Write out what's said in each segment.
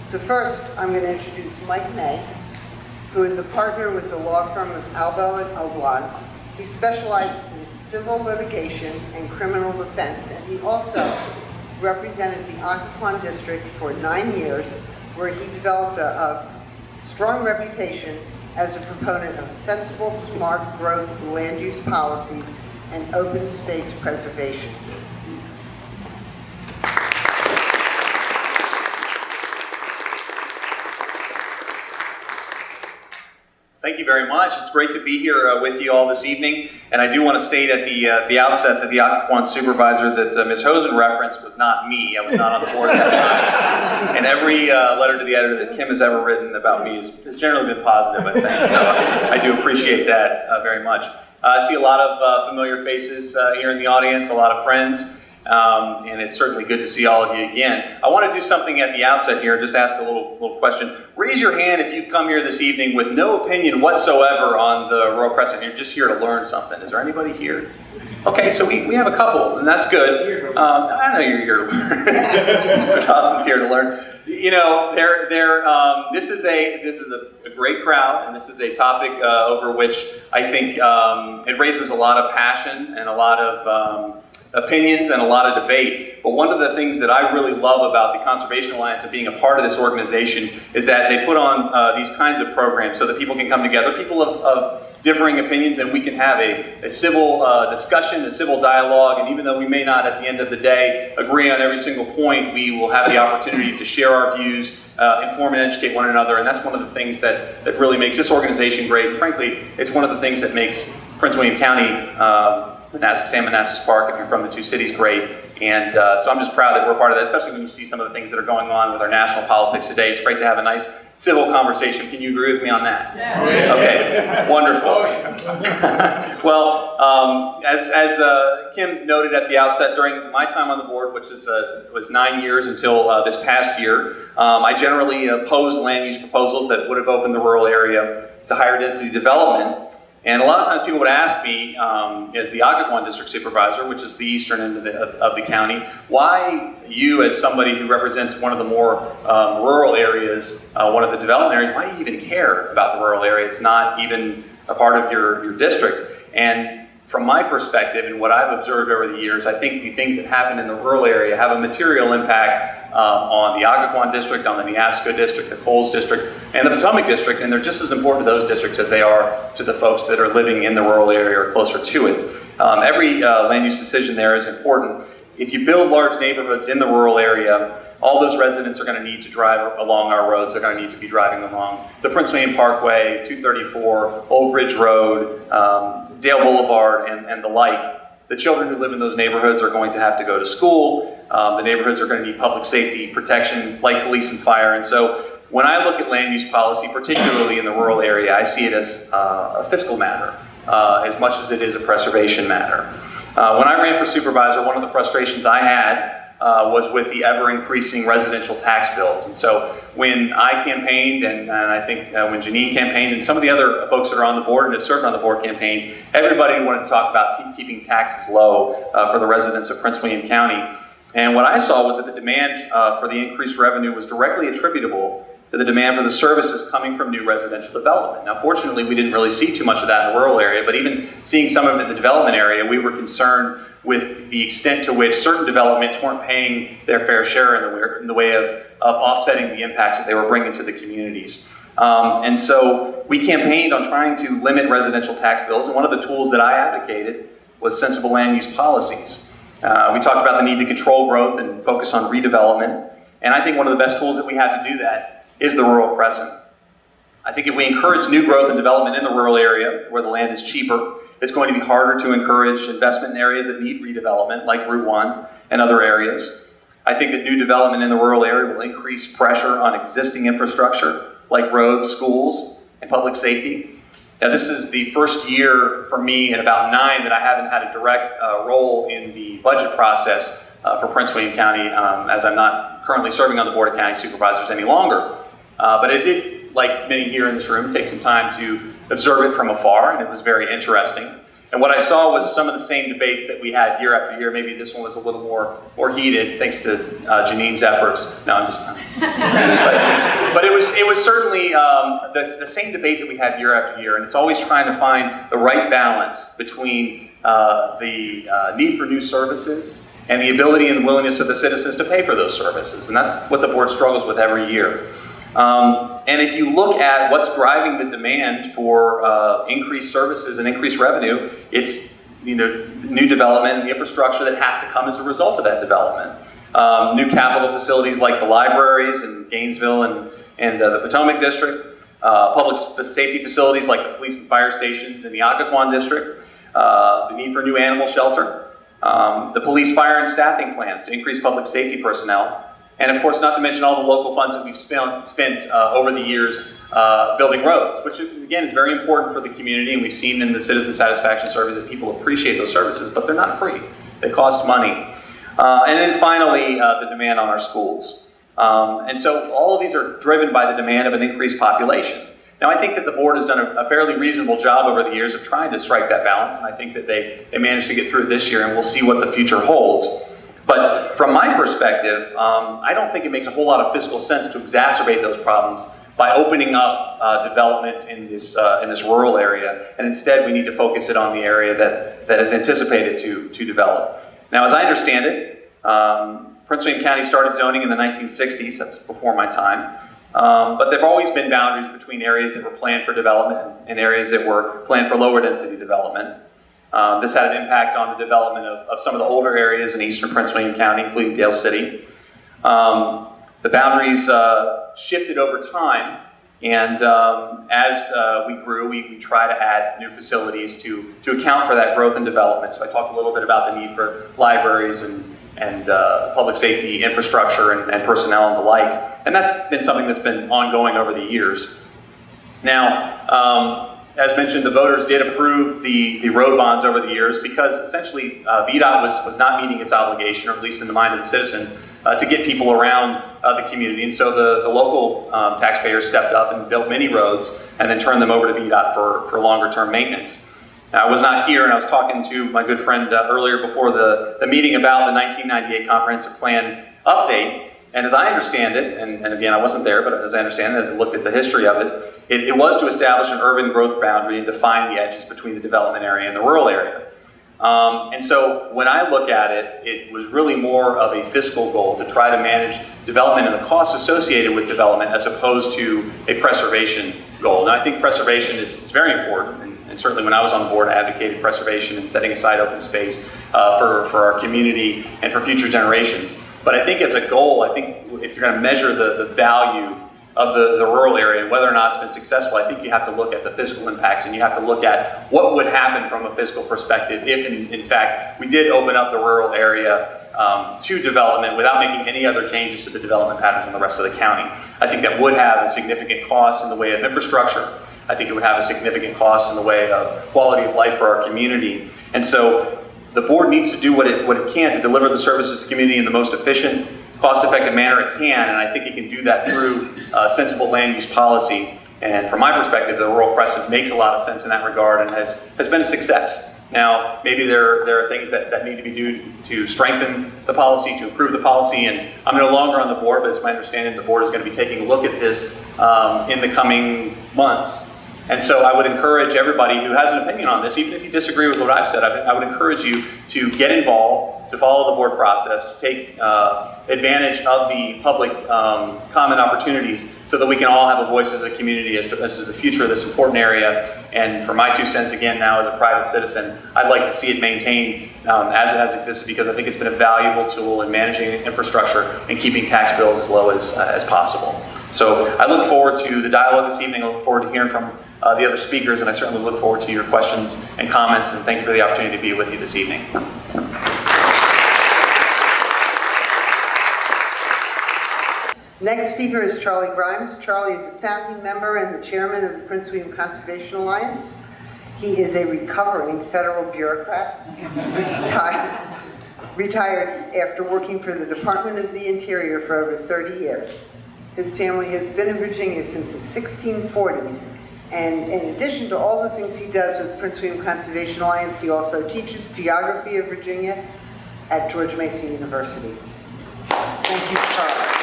So first, I'm going to introduce Mike May, who is a partner with the law firm of Albo and Oblon. He specializes in civil litigation and criminal defense, and he also represented the Occoquan District for 9 years, where he developed a strong reputation as a proponent of sensible, smart growth land use policies and open space preservation. Thank you very much. It's great to be here with you all this evening. And I do want to state at the outset that the Occoquan supervisor that Ms. Hosen referenced was not me. I was not on the board at that time. And every letter to the editor that Kim has ever written about me has generally been positive, I think. So I do appreciate that very much. I see a lot of familiar faces here in the audience, a lot of friends. And it's certainly good to see all of you again. I want to do something at the outset here, just ask a little question. Raise your hand if you've come here this evening with no opinion whatsoever on the Rural Crescent. You're just here to learn something. Is there anybody here? Okay, so we have a couple, and that's good. I know you're here to learn. Mr. Dawson's here to learn. You know, this is a great crowd, and this is a topic over which I think it raises a lot of passion and a lot of opinions and a lot of debate. But one of the things that I really love about the Conservation Alliance and being a part of this organization is that they put on these kinds of programs so that people can come together, people of differing opinions, and we can have a civil discussion, a civil dialogue. And even though we may not at the end of the day agree on every single point, we will have the opportunity to share our views, inform and educate one another. And that's one of the things that really makes this organization great. And frankly, it's one of the things that makes Prince William County, San Manassas Park, if you're from the two cities, great. And so I'm just proud that we're part of that, especially when you see some of the things that are going on with our national politics today. It's great to have a nice civil conversation. Can you agree with me on that? Yeah. Okay, wonderful. Well, as Kim noted at the outset, during my time on the board, which was 9 years until this past year, I generally opposed land use proposals that would have opened the rural area to higher density development. And a lot of times people would ask me, as the Occoquan District Supervisor, which is the eastern end of the county, why you, as somebody who represents one of the more rural areas, one of the development areas, why do you even care about the rural area? It's not even a part of your district. And from my perspective and what I've observed over the years, I think the things that happen in the rural area have a material impact on the Occoquan District, on the Neabsco District, the Coles District, and the Potomac District, and they're just as important to those districts as they are to the folks that are living in the rural area or closer to it. Every land use decision there is important. If you build large neighborhoods in the rural area, all those residents are going to need to drive along our roads. They're going to need to be driving along the Prince William Parkway, 234, Old Bridge Road, Dale Boulevard, and the like. The children who live in those neighborhoods are going to have to go to school. The neighborhoods are going to need public safety protection, like police and fire. And so when I look at land use policy, particularly in the rural area, I see it as a fiscal matter, as much as it is a preservation matter. When I ran for supervisor, one of the frustrations I had was with the ever-increasing residential tax bills. And so when I campaigned, and I think when Janine campaigned, and some of the other folks that are on the board and have served on the board campaigned, everybody wanted to talk about keeping taxes low for the residents of Prince William County. And what I saw was that the demand for the increased revenue was directly attributable to the demand for the services coming from new residential development. Now, fortunately, we didn't really see too much of that in the rural area, but even seeing some of it in the development area, we were concerned with the extent to which certain developments weren't paying their fair share in the way of offsetting the impacts that they were bringing to the communities. And so we campaigned on trying to limit residential tax bills, and one of the tools that I advocated was sensible land use policies. We talked about the need to control growth and focus on redevelopment, and I think one of the best tools that we have to do that is the Rural Crescent. I think if we encourage new growth and development in the rural area where the land is cheaper, it's going to be harder to encourage investment in areas that need redevelopment, like Route 1 and other areas. I think that new development in the rural area will increase pressure on existing infrastructure, like roads, schools, and public safety. Now, this is the first year for me in about 9 that I haven't had a direct role in the budget process for Prince William County, as I'm not currently serving on the Board of County Supervisors any longer. But it did, like many here in this room, take some time to observe it from afar, and it was very interesting. And what I saw was some of the same debates that we had year after year. Maybe this one was a little more heated, thanks to Janine's efforts. No, I'm just but it was certainly the same debate that we had year after year, and it's always trying to find the right balance between the need for new services and the ability and willingness of the citizens to pay for those services. And that's what the board struggles with every year. And if you look at what's driving the demand for increased services and increased revenue, it's new development and the infrastructure that has to come as a result of that development. New capital facilities like the libraries in Gainesville and the Potomac District, public safety facilities like the police and fire stations in the Occoquan District, the need for new animal shelter, the police, fire, and staffing plans to increase public safety personnel, and of course, not to mention all the local funds that we've spent over the years building roads, which again is very important for the community, and we've seen in the citizen satisfaction surveys that people appreciate those services, but they're not free. They cost money. And then finally, the demand on our schools. And so all of these are driven by the demand of an increased population. Now, I think that the board has done a fairly reasonable job over the years of trying to strike that balance, and I think that they managed to get through this year, and we'll see what the future holds. But from my perspective, I don't think it makes a whole lot of fiscal sense to exacerbate those problems by opening up development in this rural area, and instead we need to focus it on the area that is anticipated to develop. Now, as I understand it, Prince William County started zoning in the 1960s, that's before my time, but there have always been boundaries between areas that were planned for development and areas that were planned for lower density development. This had an impact on the development of some of the older areas in eastern Prince William County, including Dale City. The boundaries shifted over time, and as we grew, we try to add new facilities to account for that growth and development. So I talked a little bit about the need for libraries and public safety infrastructure and personnel and the like, and that's been something that's been ongoing over the years. Now, as mentioned, the voters did approve the road bonds over the years because essentially VDOT was not meeting its obligation, or at least in the mind of the citizens, to get people around the community. And so the local taxpayers stepped up and built many roads and then turned them over to VDOT for longer term maintenance. Now, I was not here, and I was talking to my good friend earlier before the meeting about the 1998 Comprehensive Plan update. And as I understand it, and again, I wasn't there, but as I understand it, as I looked at the history of it, it was to establish an urban growth boundary and define the edges between the development area and the rural area. And so when I look at it, it was really more of a fiscal goal to try to manage development and the costs associated with development as opposed to a preservation goal. Now, I think preservation is very important, and certainly when I was on the board, I advocated preservation and setting aside open space for our community and for future generations. But I think as a goal, I think if you're going to measure the value of the rural area and whether or not it's been successful, I think you have to look at the fiscal impacts, and you have to look at what would happen from a fiscal perspective if, in fact, we did open up the rural area to development without making any other changes to the development patterns in the rest of the county. I think that would have a significant cost in the way of infrastructure. I think it would have a significant cost in the way of quality of life for our community. And so the board needs to do what it can to deliver the services to the community in the most efficient, cost-effective manner it can, and I think it can do that through sensible land use policy. And from my perspective, the Rural Crescent makes a lot of sense in that regard and has been a success. Now, maybe there are things that need to be done to strengthen the policy, to improve the policy, and I'm no longer on the board, but it's my understanding the board is going to be taking a look at this in the coming months. And so I would encourage everybody who has an opinion on this, even if you disagree with what I've said, I would encourage you to get involved, to follow the board process, to take advantage of the public comment opportunities so that we can all have a voice as a community as to the future of this important area. And for my 2 cents, again, now as a private citizen, I'd like to see it maintained as it has existed, because I think it's been a valuable tool in managing infrastructure and keeping tax bills as low as possible. So I look forward to the dialogue this evening. I look forward to hearing from the other speakers, and I certainly look forward to your questions and comments, and thank you for the opportunity to be with you this evening. Next speaker is Charlie Grimes. Charlie is a founding member and the chairman of the Prince William Conservation Alliance. He is a recovering federal bureaucrat, retired after working for the Department of the Interior for over 30 years. His family has been in Virginia since the 1640s, And in addition to all the things he does with Prince William Conservation Alliance, he also teaches geography of Virginia at George Mason University. Thank you, Charles.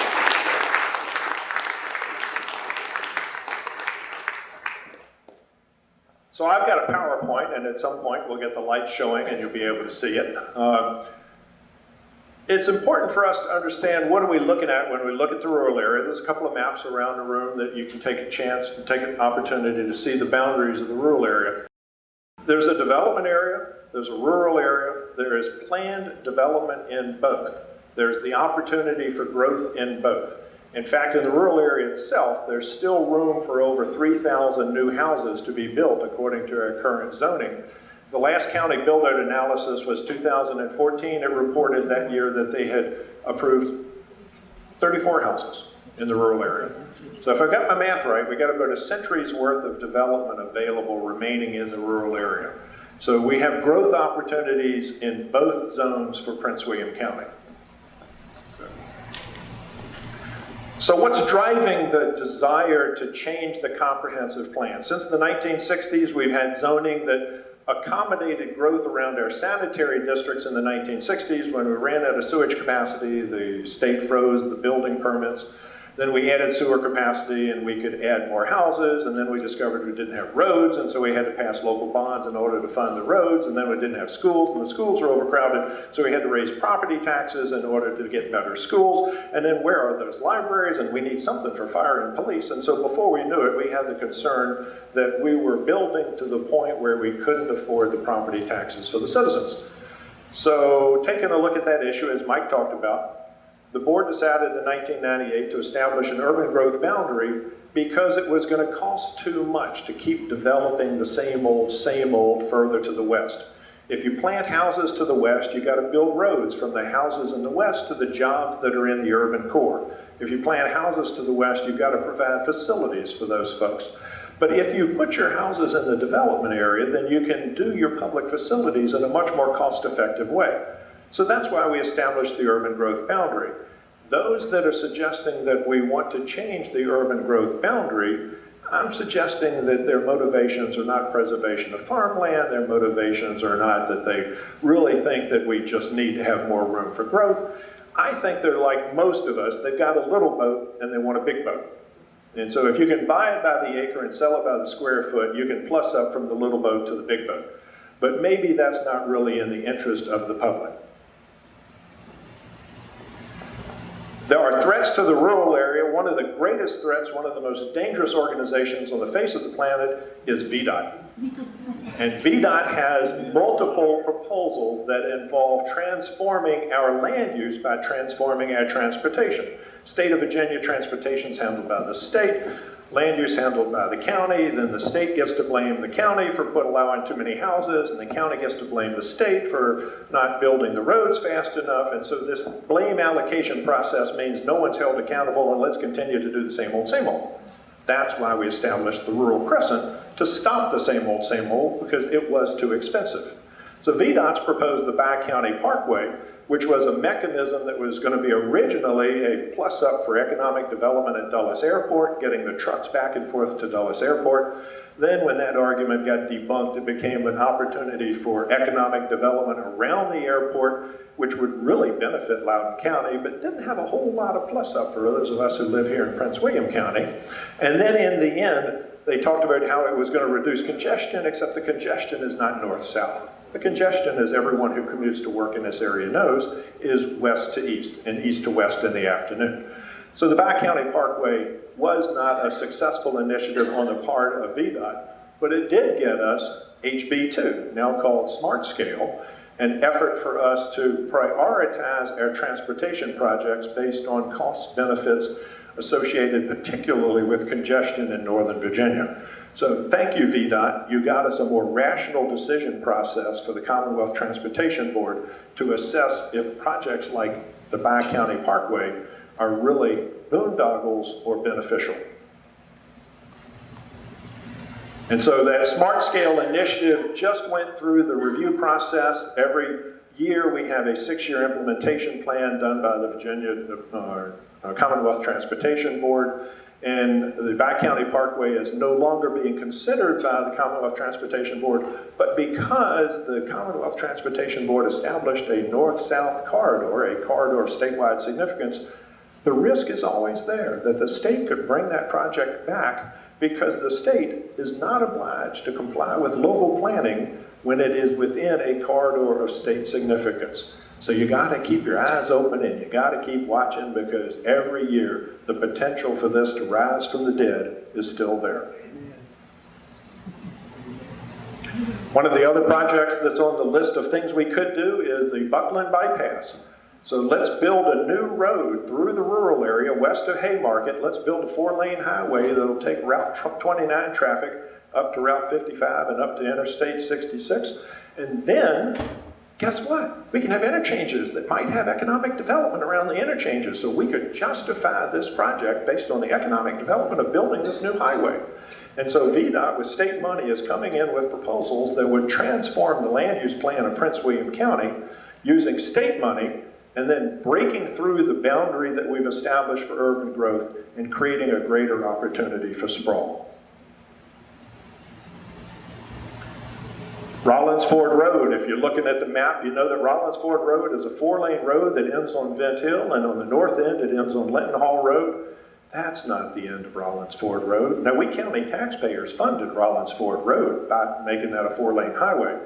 So I've got a PowerPoint, and at some point we'll get the lights showing and you'll be able to see it. It's important for us to understand what are we looking at when we look at the rural area. There's a couple of maps around the room that you can take a chance and take an opportunity to see the boundaries of the rural area. There's a development area, there's a rural area, there is planned development in both. There's the opportunity for growth in both. In fact, in the rural area itself, there's still room for over 3,000 new houses to be built according to our current zoning. The last county build-out analysis was 2014. It reported that year that they had approved 34 houses in the rural area. So if I've got my math right, we got about a century's worth of development available remaining in the rural area. So we have growth opportunities in both zones for Prince William County. So what's driving the desire to change the comprehensive plan? Since the 1960s, we've had zoning that accommodated growth around our sanitary districts in the 1960s. When we ran out of sewage capacity, the state froze the building permits. Then we added sewer capacity and we could add more houses, and then we discovered we didn't have roads, and so we had to pass local bonds in order to fund the roads, and then we didn't have schools, and the schools were overcrowded, so we had to raise property taxes in order to get better schools, and then where are those libraries, and we need something for fire and police, and so before we knew it, we had the concern that we were building to the point where we couldn't afford the property taxes for the citizens. So taking a look at that issue, as Mike talked about, the board decided in 1998 to establish an urban growth boundary because it was going to cost too much to keep developing the same old further to the west. If you plant houses to the west, you got to build roads from the houses in the west to the jobs that are in the urban core. If you plant houses to the west, you've got to provide facilities for those folks. But if you put your houses in the development area, then you can do your public facilities in a much more cost-effective way. So that's why we established the urban growth boundary. Those that are suggesting that we want to change the urban growth boundary, I'm suggesting that their motivations are not preservation of farmland, their motivations are not that they really think that we just need to have more room for growth. I think they're like most of us, they've got a little boat and they want a big boat. And so if you can buy it by the acre and sell it by the square foot, you can plus up from the little boat to the big boat. But maybe that's not really in the interest of the public. There are threats to the rural area. One of the greatest threats, one of the most dangerous organizations on the face of the planet is VDOT. And VDOT has multiple proposals that involve transforming our land use by transforming our transportation. State of Virginia transportation is handled by the state, land use handled by the county, then the state gets to blame the county for allowing too many houses, and the county gets to blame the state for not building the roads fast enough, and so this blame allocation process means no one's held accountable, and let's continue to do the same old, same old. That's why we established the Rural Crescent, to stop the same old, because it was too expensive. So VDOT's proposed the Bi-County Parkway, which was a mechanism that was going to be originally a plus up for economic development at Dulles Airport, getting the trucks back and forth to Dulles Airport. Then when that argument got debunked, it became an opportunity for economic development around the airport, which would really benefit Loudoun County, but didn't have a whole lot of plus up for those of us who live here in Prince William County. And then in the end, they talked about how it was going to reduce congestion, except the congestion is not north-south. The congestion, as everyone who commutes to work in this area knows, is west to east and east to west in the afternoon. So the Bi-County Parkway was not a successful initiative on the part of VDOT, but it did get us HB2, now called Smart Scale, an effort for us to prioritize our transportation projects based on cost benefits associated particularly with congestion in Northern Virginia. So thank you, VDOT. You got us a more rational decision process for the Commonwealth Transportation Board to assess if projects like the Bi-County Parkway are really boondoggles or beneficial. And so that Smart Scale initiative just went through the review process. Every year we have a 6-year implementation plan done by the Virginia Commonwealth Transportation Board. and the Bi-County Parkway is no longer being considered by the Commonwealth Transportation Board, but because the Commonwealth Transportation Board established a north-south corridor, a corridor of statewide significance, the risk is always there that the state could bring that project back because the state is not obliged to comply with local planning when it is within a corridor of state significance. So you gotta keep your eyes open and you gotta keep watching, because every year the potential for this to rise from the dead is still there. One of the other projects that's on the list of things we could do is the Buckland Bypass. So let's build a new road through the rural area west of Haymarket. Let's build a 4-lane highway that'll take Route 29 traffic up to Route 55 and up to Interstate 66. And then, guess what? We can have interchanges that might have economic development around the interchanges. So we could justify this project based on the economic development of building this new highway. And so VDOT with state money is coming in with proposals that would transform the land use plan of Prince William County using state money and then breaking through the boundary that we've established for urban growth and creating a greater opportunity for sprawl. Rollins Ford Road, if you're looking at the map, you know that Rollins Ford Road is a 4-lane road that ends on Vent Hill, and on the north end it ends on Linton Hall Road. That's not the end of Rollins Ford Road. Now, we county taxpayers funded Rollins Ford Road by making that a 4-lane highway.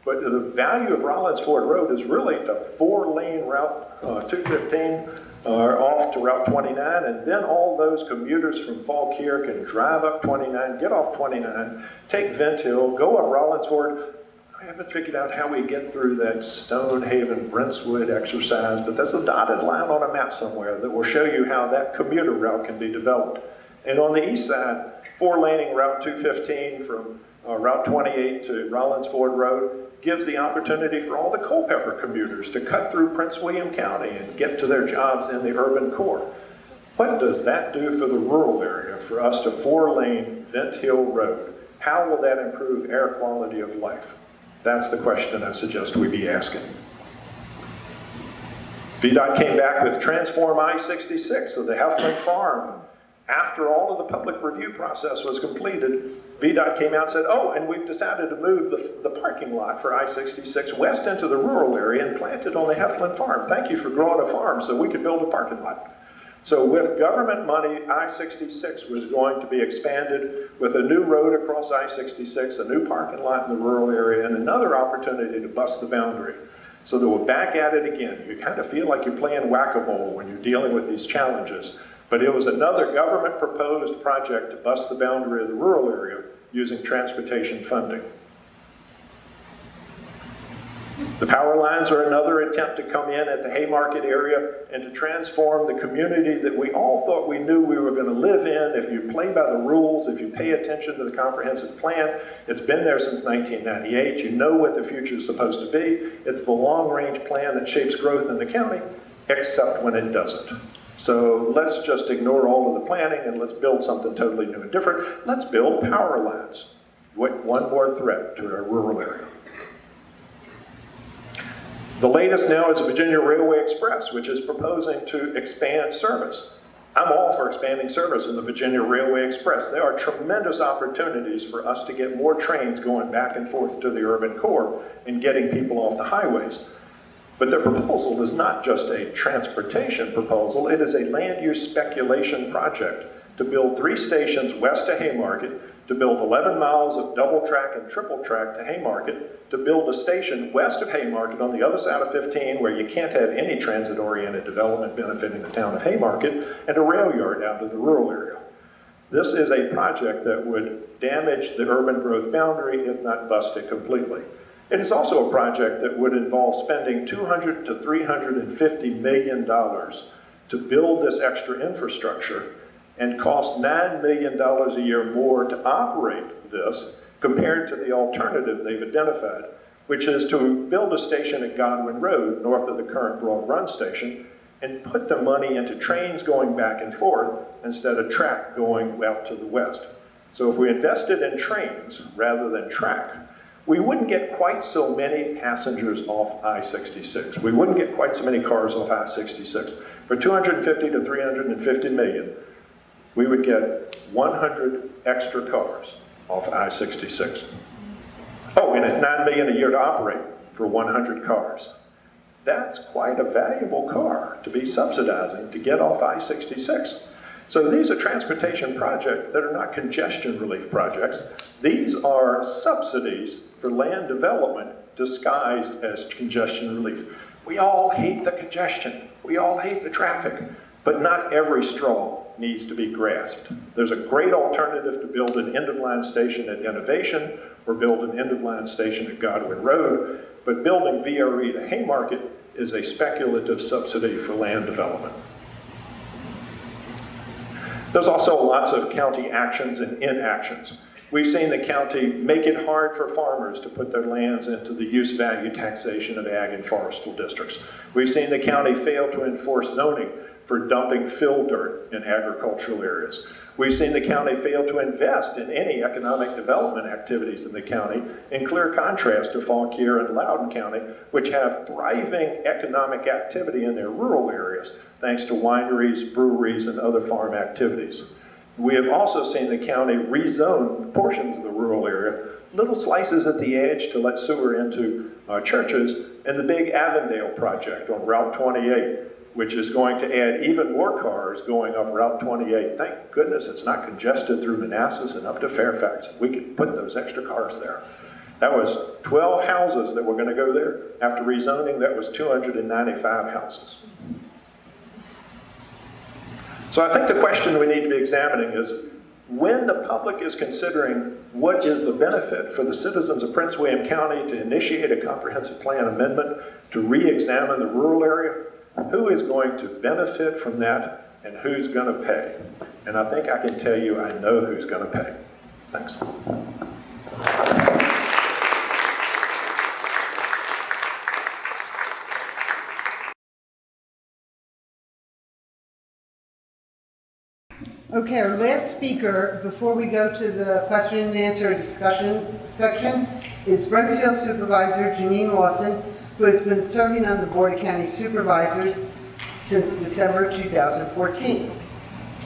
But the value of Rollins Ford Road is really the 4-lane Route 215 off to Route 29, and then all those commuters from Fauquier can drive up 29, get off 29, take Vent Hill, go up Rollins Ford. I haven't figured out how we get through that Stonehaven, Brentswood exercise, but there's a dotted line on a map somewhere that will show you how that commuter route can be developed. And on the east side, 4-laning Route 215 from Route 28 to Rollins Ford Road gives the opportunity for all the Culpeper commuters to cut through Prince William County and get to their jobs in the urban core. What does that do for the rural area for us to 4-lane Vent Hill Road? How will that improve air quality of life? That's the question I suggest we be asking. VDOT came back with Transform I-66, so the Heflin Farm. After all of the public review process was completed, VDOT came out and said, oh, and we've decided to move the parking lot for I-66 west into the rural area and plant it on the Heflin Farm. Thank you for growing a farm so we could build a parking lot. So with government money, I-66 was going to be expanded with a new road across I-66, a new parking lot in the rural area, and another opportunity to bust the boundary. So that we're back at it again. You kind of feel like you're playing whack-a-mole when you're dealing with these challenges. But it was another government-proposed project to bust the boundary of the rural area using transportation funding. The power lines are another attempt to come in at the Haymarket area and to transform the community that we all thought we knew we were going to live in. If you play by the rules, if you pay attention to the comprehensive plan, it's been there since 1998. You know what the future is supposed to be. It's the long-range plan that shapes growth in the county, except when it doesn't. So let's just ignore all of the planning and let's build something totally new and different. Let's build power lines. One more threat to our rural area. The latest now is Virginia Railway Express, which is proposing to expand service. I'm all for expanding service in the Virginia Railway Express. There are tremendous opportunities for us to get more trains going back and forth to the urban core and getting people off the highways. But their proposal is not just a transportation proposal, it is a land use speculation project to build 3 stations west of Haymarket, to build 11 miles of double track and triple track to Haymarket, to build a station west of Haymarket on the other side of 15 where you can't have any transit-oriented development benefiting the town of Haymarket, and a rail yard out to the rural area. This is a project that would damage the urban growth boundary, if not bust it completely. It is also a project that would involve spending $200 to $350 million to build this extra infrastructure and cost $9 million a year more to operate this compared to the alternative they've identified, which is to build a station at Godwin Road, north of the current Broad Run station, and put the money into trains going back and forth instead of track going out to the west. So if we invested in trains rather than track, we wouldn't get quite so many passengers off I-66. We wouldn't get quite so many cars off I-66. For $250 to $350 million, we would get 100 extra cars off I-66. Oh, and it's $9 million a year to operate for 100 cars. That's quite a valuable car to be subsidizing to get off I-66. So these are transportation projects that are not congestion relief projects. These are subsidies for land development disguised as congestion relief. We all hate the congestion. We all hate the traffic, but not every straw needs to be grasped. There's a great alternative to build an end-of-line station at Innovation or build an end-of-line station at Godwin Road, but building VRE to Haymarket is a speculative subsidy for land development. There's also lots of county actions and inactions. We've seen the county make it hard for farmers to put their lands into the use value taxation of ag and forestal districts. We've seen the county fail to enforce zoning for dumping fill dirt in agricultural areas. We've seen the county fail to invest in any economic development activities in the county, in clear contrast to Fauquier and Loudoun County, which have thriving economic activity in their rural areas, thanks to wineries, breweries, and other farm activities. We have also seen the county rezone portions of the rural area, little slices at the edge to let sewer into churches, and the big Avondale project on Route 28, which is going to add even more cars going up Route 28. Thank goodness it's not congested through Manassas and up to Fairfax. We can put those extra cars there. That was 12 houses that were going to go there. After rezoning, that was 295 houses. So I think the question we need to be examining is, when the public is considering what is the benefit for the citizens of Prince William County to initiate a comprehensive plan amendment to re-examine the rural area, who is going to benefit from that and who's going to pay? And I think I can tell you I know who's going to pay. Thanks. Okay, our last speaker, before we go to the question and answer discussion section, is Brentsville Supervisor Janine Lawson, who has been serving on the Board of County Supervisors since December 2014.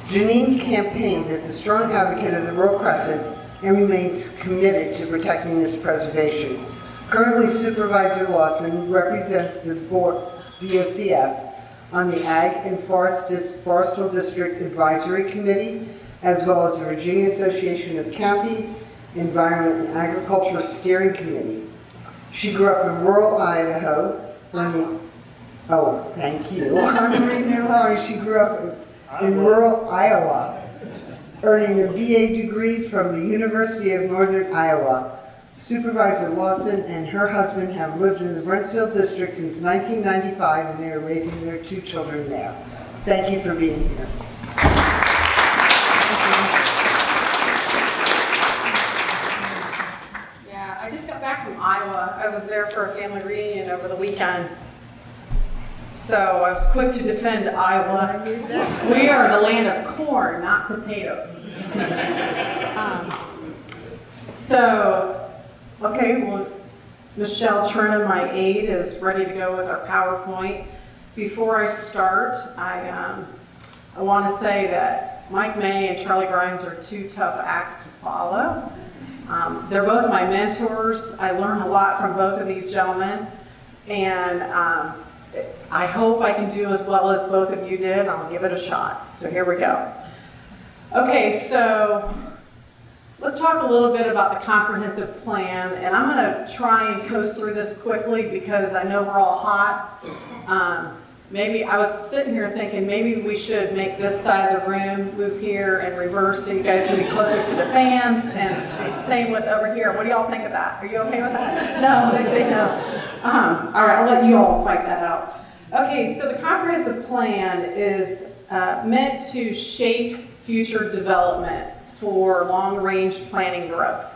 Janine campaigned as a strong advocate of the Rural Crescent and remains committed to protecting its preservation. Currently, Supervisor Lawson represents the BOCS on the Ag and Forestal District Advisory Committee, as well as the Virginia Association of Counties Environment and Agriculture Steering Committee. She grew up in rural Idaho. Thank you. I'm reading it wrong. She grew up in rural Iowa, earning a BA degree from the University of Northern Iowa. Supervisor Lawson and her husband have lived in the Brentsville district since 1995, and they are raising their 2 children there. Thank you for being here. Yeah, I just got back from Iowa. I was there for a family reunion over the weekend. So I was quick to defend Iowa. We are the land of corn, not potatoes. Okay, well, Michelle Trennan, my aide, is ready to go with our PowerPoint. Before I start, I want to say that Mike May and Charlie Grimes are 2 tough acts to follow. They're both my mentors. I learn a lot from both of these gentlemen, and I hope I can do as well as both of you did. I'll give it a shot. So here we go. Okay, so let's talk a little bit about the comprehensive plan, and I'm going to try and coast through this quickly because I know we're all hot. Maybe I was sitting here thinking maybe we should make this side of the room move here and reverse so you guys can be closer to the fans, and same with over here. What do y'all think of that? Are you okay with that? No, they say no. All right, I'll let you all fight that out. Okay, so the comprehensive plan is meant to shape future development for long-range planning growth.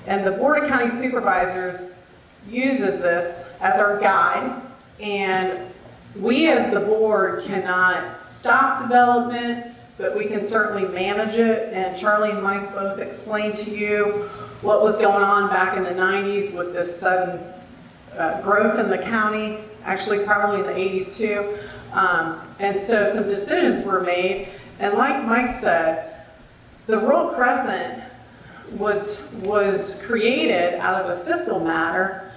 And the Board of County Supervisors uses this as our guide, and we as the board cannot stop development, but we can certainly manage it. And Charlie and Mike both explained to you what was going on back in the 90s with this sudden growth in the county, actually probably in the 80s too. And so some decisions were made, And like Mike said, the Rural Crescent was created out of a fiscal matter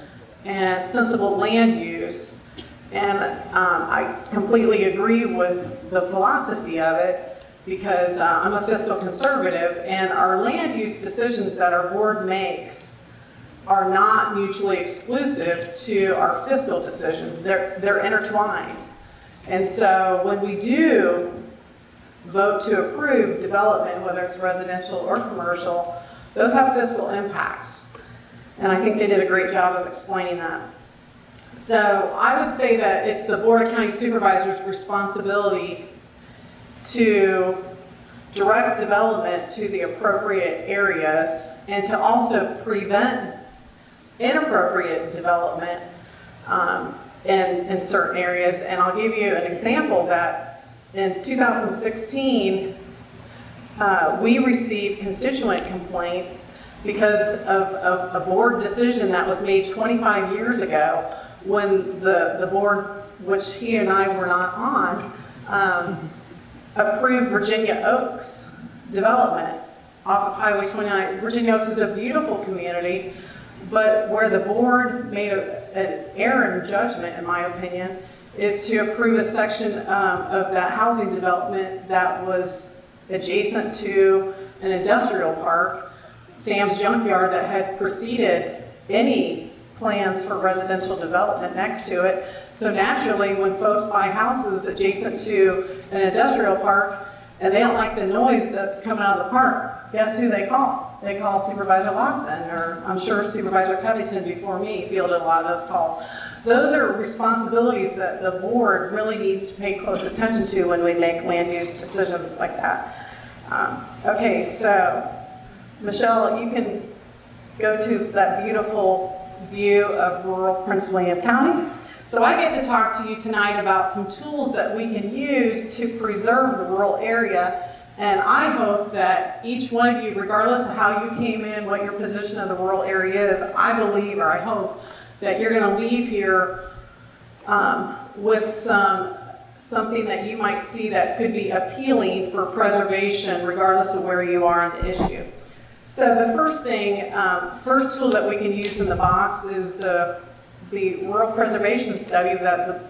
and sensible land use. And I completely agree with the philosophy of it because I'm a fiscal conservative, and our land use decisions that our board makes are not mutually exclusive to our fiscal decisions. They're intertwined. And so when we do vote to approve development, whether it's residential or commercial, those have fiscal impacts. And I think they did a great job of explaining that. So I would say that it's the Board of County Supervisors' responsibility to direct development to the appropriate areas and to also prevent inappropriate development in certain areas. And I'll give you an example that in 2016, we received constituent complaints because of a board decision that was made 25 years ago when the board, which he and I were not on, approved Virginia Oaks development off of Highway 29. Virginia Oaks is a beautiful community, but where the board made an error in judgment, in my opinion, is to approve a section of that housing development that was adjacent to an industrial park, Sam's Junkyard, that had preceded any plans for residential development next to it. So naturally, when folks buy houses adjacent to an industrial park and they don't like the noise that's coming out of the park, guess who they call? They call Supervisor Lawson, or I'm sure Supervisor Covington before me fielded a lot of those calls. Those are responsibilities that the board really needs to pay close attention to when we make land use decisions like that. Okay, so Michelle, you can go to that beautiful view of rural Prince William County. So I get to talk to you tonight about some tools that we can use to preserve the rural area. And I hope that each one of you, regardless of how you came in, what your position of the rural area is, I believe, or I hope, that you're going to leave here with something that you might see that could be appealing for preservation, regardless of where you are on the issue. So the first tool that we can use in the box is the rural preservation study that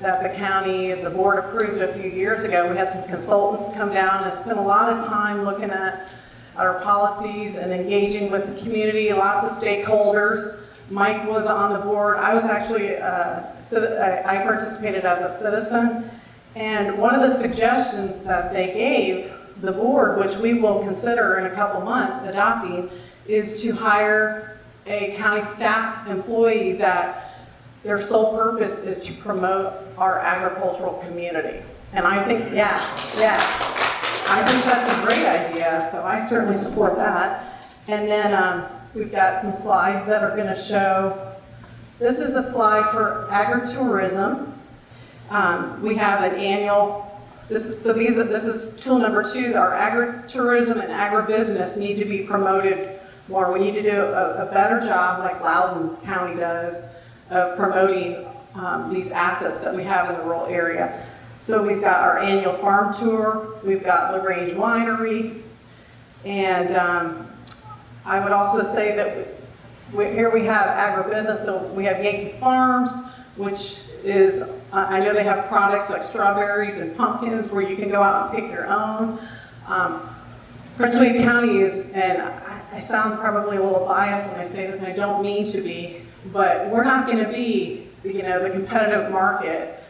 the county, the board approved a few years ago. We had some consultants come down and spend a lot of time looking at our policies and engaging with the community, lots of stakeholders. Mike was on the board. I was actually, I participated as a citizen. And one of the suggestions that they gave the board, which we will consider in a couple months adopting, is to hire a county staff employee that their sole purpose is to promote our agricultural community. And I think, I think that's a great idea, so I certainly support that. And then we've got some slides that are going to show, this is a slide for agritourism. We have an annual, this is tool number 2. Our agritourism and agribusiness need to be promoted more. We need to do a better job, like Loudoun County does, of promoting these assets that we have in the rural area. So we've got our annual farm tour, we've got LaGrange Winery, and I would also say that here we have agribusiness. So we have Yankee Farms, which is, I know they have products like strawberries and pumpkins where you can go out and pick your own. Prince William County is, and I sound probably a little biased when I say this, and I don't mean to be, but we're not going to be, the competitive market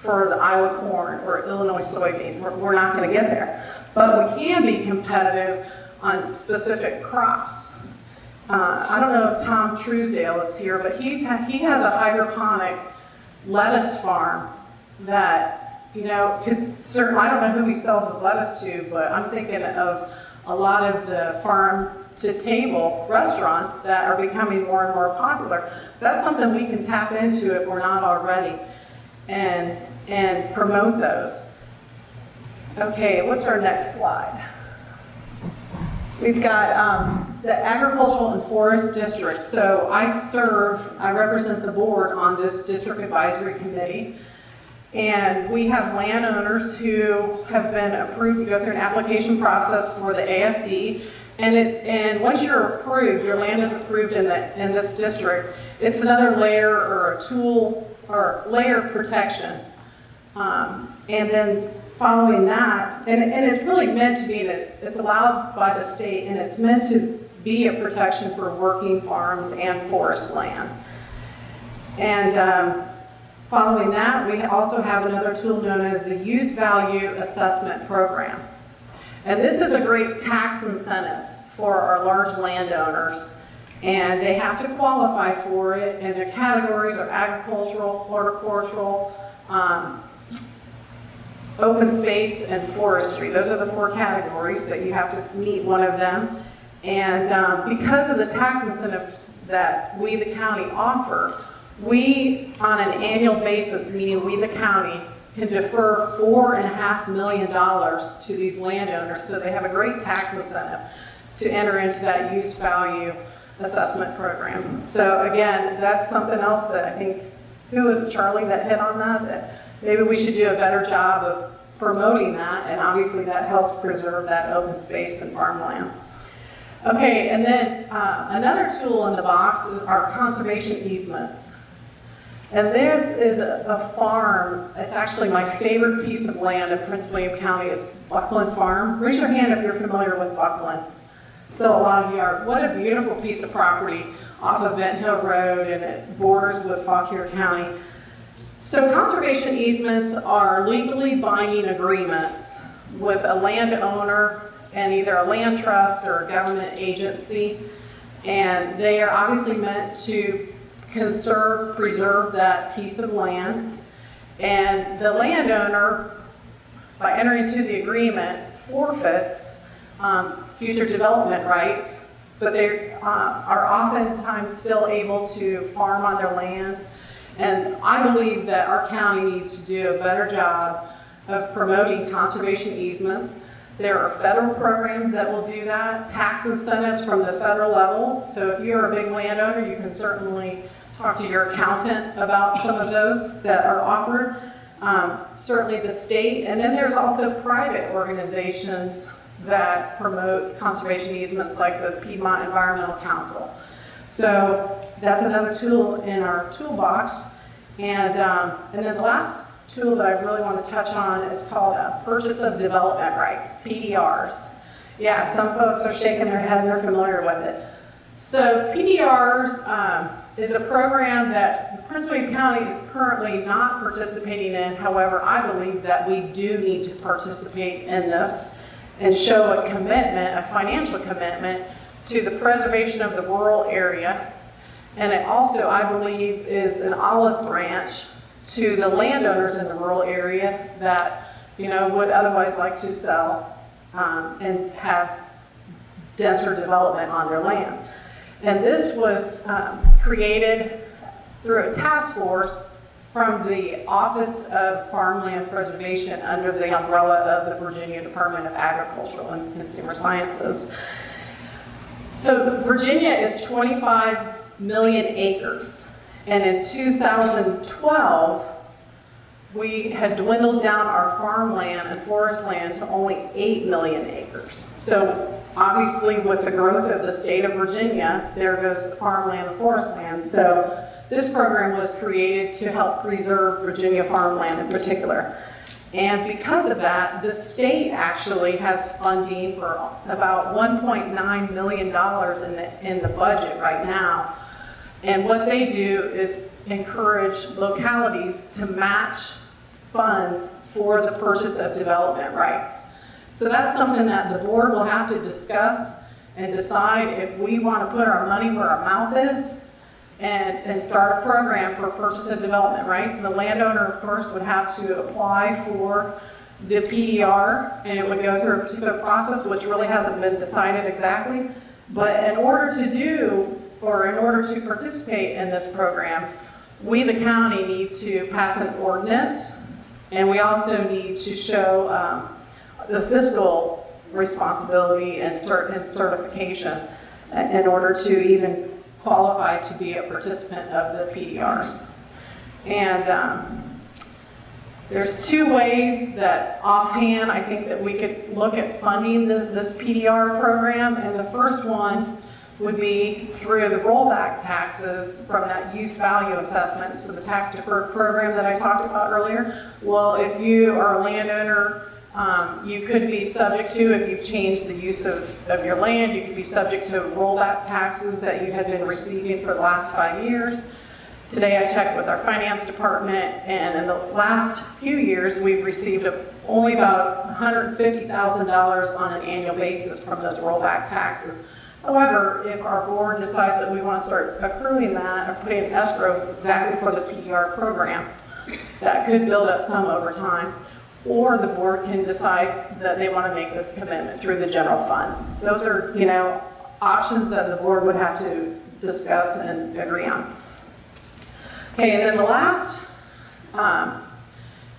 for the Iowa corn or Illinois soybeans. We're not going to get there. But we can be competitive on specific crops. I don't know if Tom Truesdale is here, but he has a hydroponic lettuce farm that, could certainly, I don't know who he sells his lettuce to, but I'm thinking of a lot of the farm-to-table restaurants that are becoming more and more popular. That's something we can tap into if we're not already, and promote those. Okay, what's our next slide? We've got the Agricultural and Forest District. So I represent the board on this district advisory committee. And we have landowners who have been approved to go through an application process for the AFD. And once you're approved, your land is approved in this district, it's another layer or a tool or layer of protection. And then following that, and it's really meant to be, and it's allowed by the state, and it's meant to be a protection for working farms and forest land. And following that, we also have another tool known as the Use Value Assessment Program. And this is a great tax incentive for our large landowners, and they have to qualify for it, and the categories are agricultural, horticultural, open space, and forestry. Those are the 4 categories that you have to meet one of them. And because of the tax incentives that we, the county, offer, we, on an annual basis, meaning we, the county, can defer $4.5 million to these landowners, so they have a great tax incentive to enter into that use value assessment program. So again, that's something else that I think, who was it, Charlie, that hit on that maybe we should do a better job of promoting that, and obviously that helps preserve that open space and farmland. Okay, and then another tool in the box is our conservation easements. And this is a farm, it's actually my favorite piece of land in Prince William County is Buckland Farm. Raise your hand if you're familiar with Buckland. So a lot of you are. What a beautiful piece of property off of Vent Hill Road, and it borders with Fauquier County. So conservation easements are legally binding agreements with a landowner and either a land trust or a government agency. And they are obviously meant to preserve that piece of land. And the landowner, by entering into the agreement, forfeits future development rights, but they are oftentimes still able to farm on their land. And I believe that our county needs to do a better job of promoting conservation easements. There are federal programs that will do that, tax incentives from the federal level. So if you're a big landowner, you can certainly talk to your accountant about some of those that are offered. Certainly the state, and then there's also private organizations that promote conservation easements like the Piedmont Environmental Council. So that's another tool in our toolbox. And then the last tool that I really want to touch on is called Purchase of Development Rights, PDRs. Yeah, some folks are shaking their head and they're familiar with it. So PDRs is a program that Prince William County is currently not participating in. However, I believe that we do need to participate in this and show a commitment, a financial commitment to the preservation of the rural area. And it also, I believe, is an olive branch to the landowners in the rural area that, would otherwise like to sell and have denser development on their land. And this was created through a task force from the Office of Farmland Preservation under the umbrella of the Virginia Department of Agricultural and Consumer Sciences. So Virginia is 25 million acres, and in 2012, we had dwindled down our farmland and forest land to only 8 million acres. So obviously with the growth of the state of Virginia, there goes the farmland and forest land. So this program was created to help preserve Virginia farmland in particular. And because of that, the state actually has funding for about $1.9 million in the budget right now. And what they do is encourage localities to match funds for the purchase of development rights. So that's something that the board will have to discuss and decide if we want to put our money where our mouth is and start a program for purchase of development rights. And the landowner, of course, would have to apply for the PDR, and it would go through a particular process, which really hasn't been decided exactly. But in order to participate in this program, we, the county, need to pass an ordinance, and we also need to show the fiscal responsibility and certification in order to even qualify to be a participant of the PDRs. And There's two ways that offhand I think that we could look at funding this PDR program, and the first one would be through the rollback taxes from that use value assessment, so the tax deferred program that I talked about earlier. Well, if you are a landowner, you could be subject to, if you've changed the use of your land, you could be subject to rollback taxes that you had been receiving for the last 5 years. Today I checked with our finance department, and in the last few years, we've received only about $150,000 on an annual basis from those rollback taxes. However, if our board decides that we want to start accruing that or putting an escrow exactly for the PDR program, that could build up some over time. Or the board can decide that they want to make this commitment through the general fund. Those are, options that the board would have to discuss and agree on. Okay, and then the last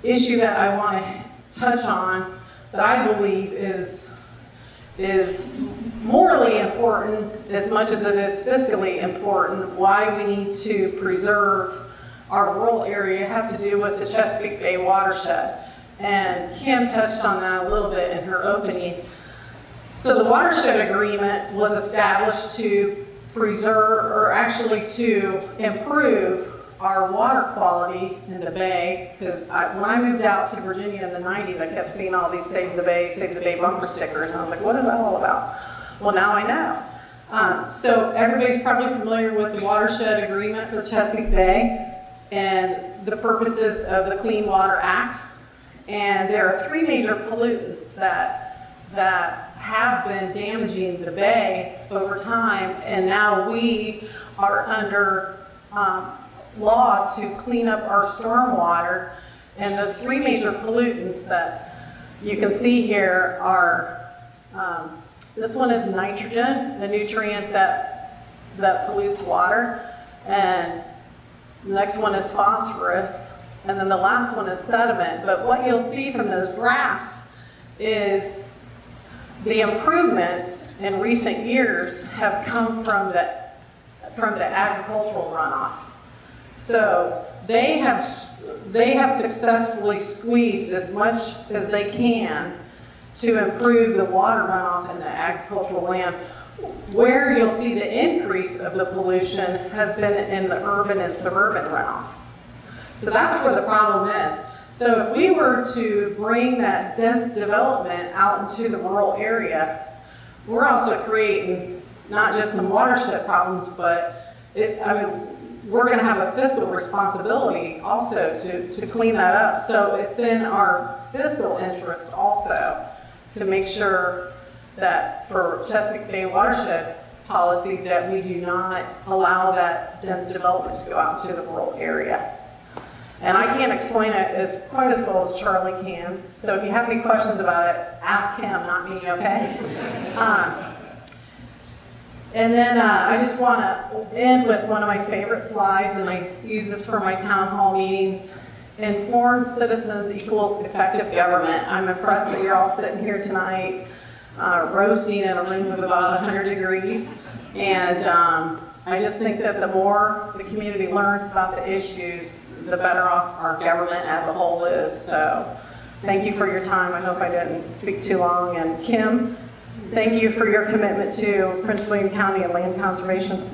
issue that I want to touch on that I believe is morally important as much as it is fiscally important, why we need to preserve our rural area, has to do with the Chesapeake Bay watershed. And Kim touched on that a little bit in her opening. So the watershed agreement was established to preserve, or actually to improve our water quality in the bay, because when I moved out to Virginia in the 90s, I kept seeing all these Save the Bay bumper stickers, and I was like, what is that all about? Well, now I know. So everybody's probably familiar with the watershed agreement for Chesapeake Bay and the purposes of the Clean Water Act. And there are three major pollutants that have been damaging the bay over time, and now we are under law to clean up our stormwater. And those three major pollutants that you can see here are, this one is nitrogen, the nutrient that pollutes water, and the next one is phosphorus, and then the last one is sediment. But what you'll see from those graphs is the improvements in recent years have come from the agricultural runoff. So they have successfully squeezed as much as they can to improve the water runoff in the agricultural land. Where you'll see the increase of the pollution has been in the urban and suburban runoff. So that's where the problem is. So if we were to bring that dense development out into the rural area, we're also creating not just some watershed problems, but we're going to have a fiscal responsibility also to clean that up. So it's in our fiscal interest also to make sure that for Chesapeake Bay watershed policy that we do not allow that dense development to go out into the rural area. And I can't explain it quite as well as Charlie can. So if you have any questions about it, ask him, not me, okay? And then I just want to end with one of my favorite slides, and I use this for my town hall meetings. Informed citizens equals effective government. I'm impressed that you're all sitting here tonight, roasting in a room of about 100 degrees. And I just think that the more the community learns about the issues, the better off our government as a whole is. So thank you for your time. I hope I didn't speak too long. And Kim, thank you for your commitment to Prince William County and land conservation.